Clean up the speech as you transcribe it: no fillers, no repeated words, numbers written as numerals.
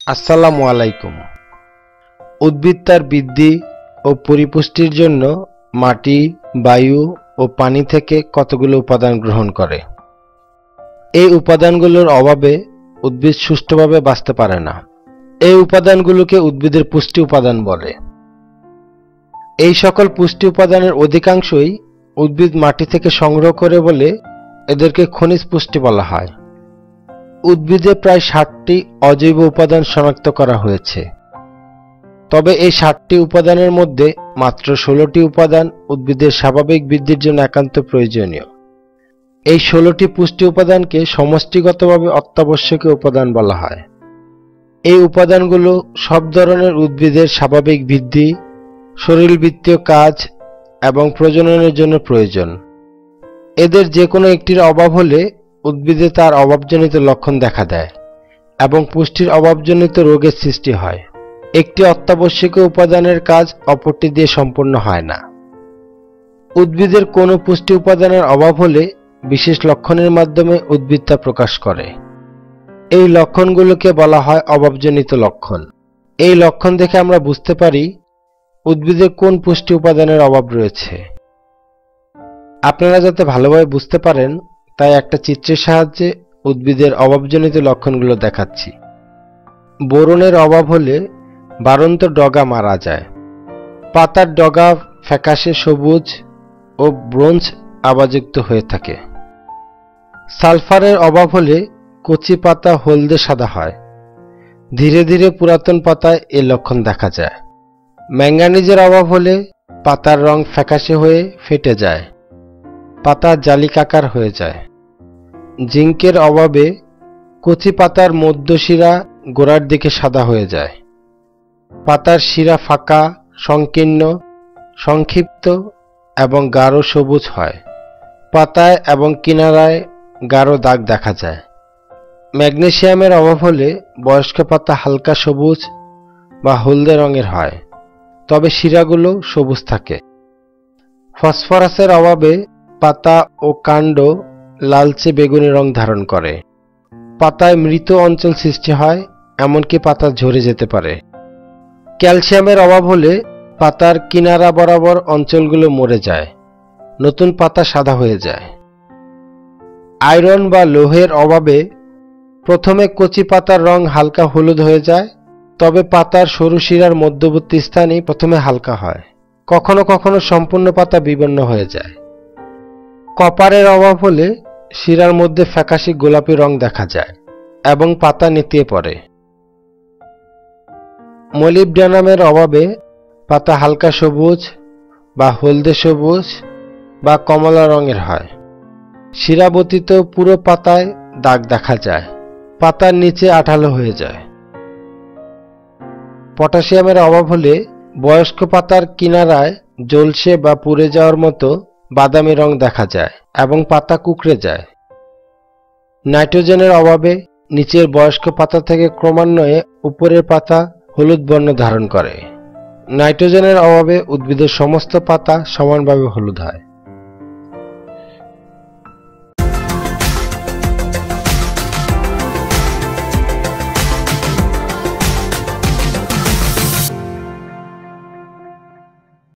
আসসালামু আলাইকুম। উদ্ভিদ তার বৃদ্ধি ও পরিপুষ্টির জন্য মাটি, বায়ু ও পানি থেকে কতগুলো উপাদান গ্রহণ করে। এই উপাদানগুলোর অভাবে উদ্ভিদ সুষ্ঠুভাবে বাঁচতে পারে না। এই উপাদানগুলোকে উদ্ভিদের পুষ্টি উপাদান বলে। এই সকল পুষ্টি উপাদানের অধিকাংশই উদ্ভিদ মাটি থেকে সংগ্রহ করে বলে এদেরকে খনিজ পুষ্টি বলা হয়। উদ্ভিদে প্রায় 60টি অজৈব উপাদান শনাক্ত করা হয়েছে। তবে এই 60টি উপাদানের মধ্যে মাত্র 16টি উপাদান উদ্ভিদের স্বাভাবিক বৃদ্ধির জন্য একান্ত প্রয়োজনীয়। এই 16টি পুষ্টি উপাদানকে সমষ্টিগতভাবে অত্যাবশ্যকীয় উপাদান বলা হয়। এই উপাদানগুলো সব ধরনের উদ্ভিদের স্বাভাবিক বৃদ্ধি, শরীরবৃত্তীয় কাজ এবং প্রজননের জন্য প্রয়োজন। এদের যে কোনো একটির অভাব হলে উদ্ভিদে তার অভাবজনিত লক্ষণ দেখা দেয় এবং পুষ্টির অভাবজনিত রোগের সৃষ্টি হয়। একটি অত্যাবশ্যকীয় উপাদানের কাজ অপরটি দিয়ে সম্পন্ন হয় না। উদ্ভিদের কোনো পুষ্টি উপাদানের অভাব হলে বিশেষ লক্ষণের মাধ্যমে উদ্ভিদ তা প্রকাশ করে। এই লক্ষণগুলোকে বলা হয় অভাবজনিত লক্ষণ। এই লক্ষণ দেখে আমরা বুঝতে পারি উদ্ভিদে কোন পুষ্টি উপাদানের অভাব রয়েছে। আপনারা যাতে ভালোভাবে বুঝতে পারেন তাই একটা চিত্রের সাহায্যে উদ্ভিদের অভাবজনিত লক্ষণগুলো দেখাচ্ছি। বোরনের অভাব হলে বাড়ন্ত ডগা মারা যায়। পাতার ডগা ফ্যাকাশে সবুজ ও ব্রোঞ্জ আভাযুক্ত হয়ে থাকে। সালফারের অভাব হলে কচি পাতা হলদে সাদা হয়। ধীরে ধীরে পুরাতন পাতায় এ লক্ষণ দেখা যায়। ম্যাঙ্গানিজের অভাব হলে পাতার রং ফ্যাকাশে হয়ে ফেটে যায়। পাতা জালিকাকার হয়ে যায়। জিঙ্কের অভাবে কচি পাতার মধ্যশিরা গোড়ার দিকে সাদা হয়ে যায়। পাতার শিরা ফাঁকা, সংকীর্ণ, সংক্ষিপ্ত এবং গাঢ় সবুজ হয়। পাতায় এবং কিনারায় গাঢ় দাগ দেখা যায়। ম্যাগনেসিয়ামের অভাব হলে বয়স্ক পাতা হালকা সবুজ বা হলদে রঙের হয়, তবে শিরাগুলো সবুজ থাকে। ফসফরাসের অভাবে পাতা ও কাণ্ড লালচে বেগুনি রং ধারণ করে। পাতায় মৃত অঞ্চল সৃষ্টি হয়, এমনকি পাতা ঝরে যেতে পারে। ক্যালসিয়ামের অভাব হলে পাতার কিনারা বরাবর অঞ্চলগুলো মরে যায়, নতুন পাতা সাদা হয়ে যায়। আয়রন বা লোহের অভাবে প্রথমে কচি পাতার রং হালকা হলুদ হয়ে যায়, তবে পাতার সরু শিরার মধ্যবর্তী স্থানই প্রথমে হালকা হয়। কখনো কখনো সম্পূর্ণ পাতা বিবর্ণ হয়ে যায়। কপারের অভাব হলে শিরার মধ্যে ফ্যাকাশে গোলাপি রং দেখা যায় এবং পাতা নেতিয়ে পড়ে। মলিবডেনামের অভাবে পাতা হালকা সবুজ বা হলদে সবুজ বা কমলা রঙের হয়। শিরা ব্যতীত পুরো পাতায় দাগ দেখা যায়। পাতার নিচে আঠালো হয়ে যায়। পটাশিয়ামের অভাব হলে বয়স্ক পাতার কিনারায় ঝলসে বা পুড়ে যাওয়ার মতো বাদামি রং দেখা যায় এবং পাতা কুঁকড়ে যায়। নাইট্রোজেনের অভাবে নিচের বয়স্ক পাতা থেকে ক্রমান্বয়ে উপরের পাতা হলুদ বর্ণ ধারণ করে। নাইট্রোজেনের অভাবে উদ্ভিদের সমস্ত পাতা সমানভাবে হলুদ হয়।